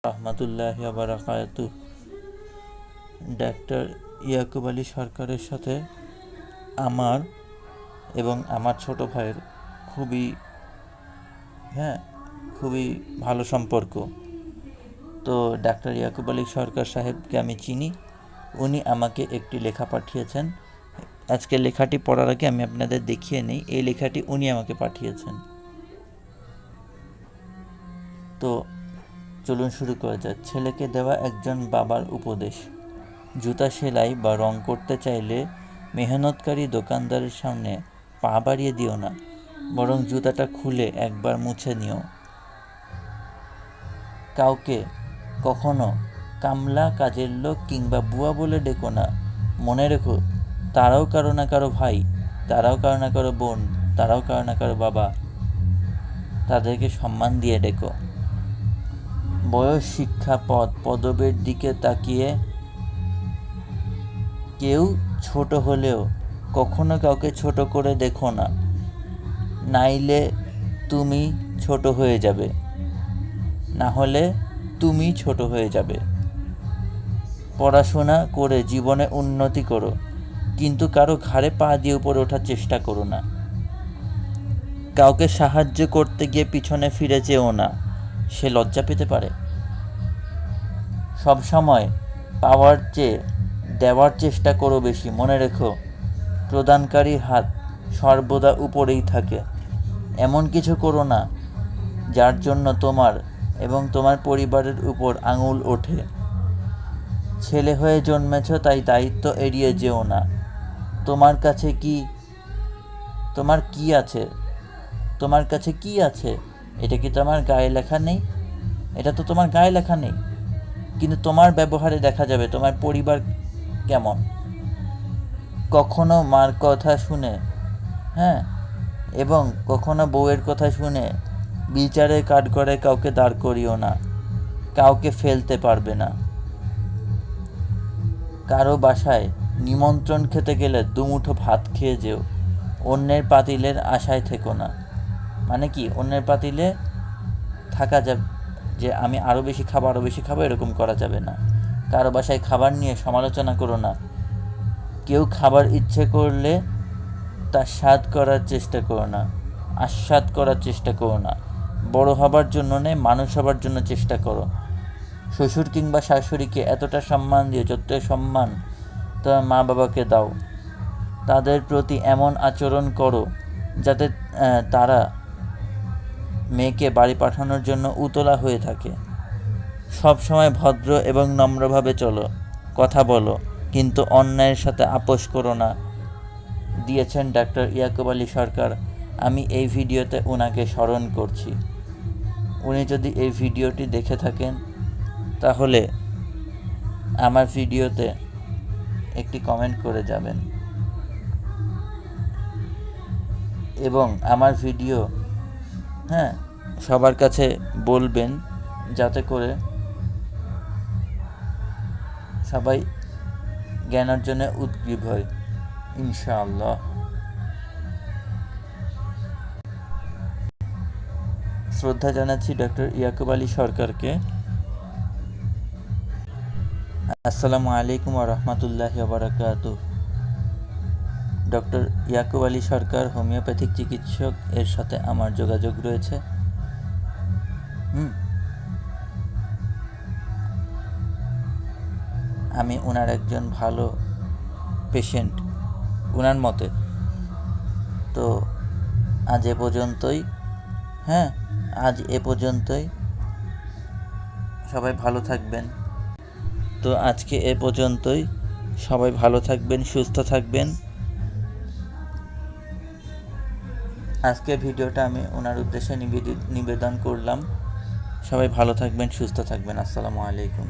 রহমতুল্লাহি ওয়া বারাকাতুহু। ডাক্তার ইয়াকুব আলী সরকারের সাথে আমার এবং আমার ছোট ভাইয়ের খুবই ভালো সম্পর্ক। তো ডাক্তার ইয়াকুব আলী সরকার সাহেবকে আমি চিনি। উনি আমাকে একটি লেখা পাঠিয়েছেন। আজকে লেখাটি পড়ার আগে আমি আপনাদের দেখিয়ে নিই। এই লেখাটি উনি আমাকে পাঠিয়েছেন। তো চলুন শুরু করা যাক। ছেলেকে দেওয়া একজন বাবার উপদেশ। জুতা সেলাই বা রং করতে চাইলে মেহনতকারী দোকানদারের সামনে পা বাড়িয়ে দিও না, বরং জুতাটা খুলে একবার মুছে নিও। কাউকে কখনো কামলা, কাজের লোক কিংবা বুয়া বলে ডেকো না। মনে রেখো, তারাও কারো না কারো ভাই, তারাও কারো না কারো বোন, তারাও কারো না কারো বাবা। তাদেরকে সম্মান দিয়ে ডেকো। বয়স, শিক্ষা, পদবের দিকে তাকিয়ে কেউ ছোট হলেও কখনো কাউকে ছোট করে দেখো না, নাইলে তুমি ছোট হয়ে যাবে, না হলে তুমি ছোট হয়ে যাবে। পড়াশোনা করে জীবনে উন্নতি করো, কিন্তু কারো ঘাড়ে পা দিয়ে উপরে ওঠার চেষ্টা করো না। কাউকে সাহায্য করতে গিয়ে পিছনে ফিরে যেও না, সে লজ্জা পেতে পারে। সব সময় পাওয়ার চেয়ে দেওয়ার চেষ্টা করো বেশি। মনে রেখো, প্রদানকারীর হাত সর্বদা উপরেই থাকে। এমন কিছু করো না যার জন্য তোমার এবং তোমার পরিবারের উপর আঙুল ওঠে। ছেলে হয়ে জন্মেছ, তাই দায়িত্ব এড়িয়ে যেও না। তোমার কাছে কি আছে? এটা কি তোমার গায়ে লেখা নেই? এটা তো তোমার গায়ে লেখা নেই, কিন্তু তোমার ব্যবহারে দেখা যাবে তোমার পরিবার কেমন। কখনো মার কথা শুনে এবং কখনো বউয়ের কথা শুনে বিচারের কাঠগড়ায় কাউকে দাঁড় করিও না। কাউকে ফেলতে পারবে না। কারো বাসায় নিমন্ত্রণ খেতে গেলে দুমুঠো ভাত খেয়ে যেও। অন্যের পাতিলের আশায় থেকো না। মানে কি, অন্যের পাতিলে থাকা যাবে যে আমি আরও বেশি খাবো, এরকম করা যাবে না। কারো বাসায় খাবার নিয়ে সমালোচনা করো না। কেউ খাবার ইচ্ছে করলে তার স্বাদ করার চেষ্টা করো না, আস্বাদ করার চেষ্টা করো না। বড় হবার জন্য নয়, মানুষ হবার জন্য চেষ্টা করো। শ্বশুর কিংবা শাশুড়িকে এতটা সম্মান দিও যতটা সম্মান তোমার মা বাবাকে দাও। তাদের প্রতি এমন আচরণ করো যাতে তারা মেয়েকে বাড়ি পাঠানোর জন্য উতলা হয়ে থাকে। সব সময় ভদ্র এবং নম্রভাবে কথা বলো, কিন্তু অন্যায়ের সাথে আপোষ করো না। দিয়েছেন ডাক্তার ইয়াকুব আলী সরকার। আমি এই ভিডিওতে ওনাকে স্মরণ করছি। উনি যদি এই ভিডিওটি দেখে থাকেন তাহলে আমার ভিডিওতে একটি কমেন্ট করে যাবেন এবং আমার ভিডিও সবার কাছে বলবেন, যাতে করে সবাই জ্ঞান অর্জনে উদ্গ্রীব হয়, ইনশাআল্লাহ। শ্রদ্ধা জানাচ্ছি ডক্টর ইয়াকুব আলী সরকারকে। আসসালামু আলাইকুম ওয়া রাহমাতুল্লাহি ওয়া বারাকাতুহু। ডক্টর ইয়াকুব আলী সরকার হোমিওপ্যাথিক চিকিৎসক, এর সাথে আমার যোগাযোগ রয়েছে। আমি ওনার একজন ভালো পেশেন্ট ওনার মতে। তো আজ এ পর্যন্তই। সবাই ভালো থাকবেন। সবাই ভালো থাকবেন, সুস্থ থাকবেন। আজকের ভিডিওটা আমি ওনার উদ্দেশ্যে নিবেদন করলাম। সবাই ভালো থাকবেন, সুস্থ থাকবেন। আসসালামু আলাইকুম।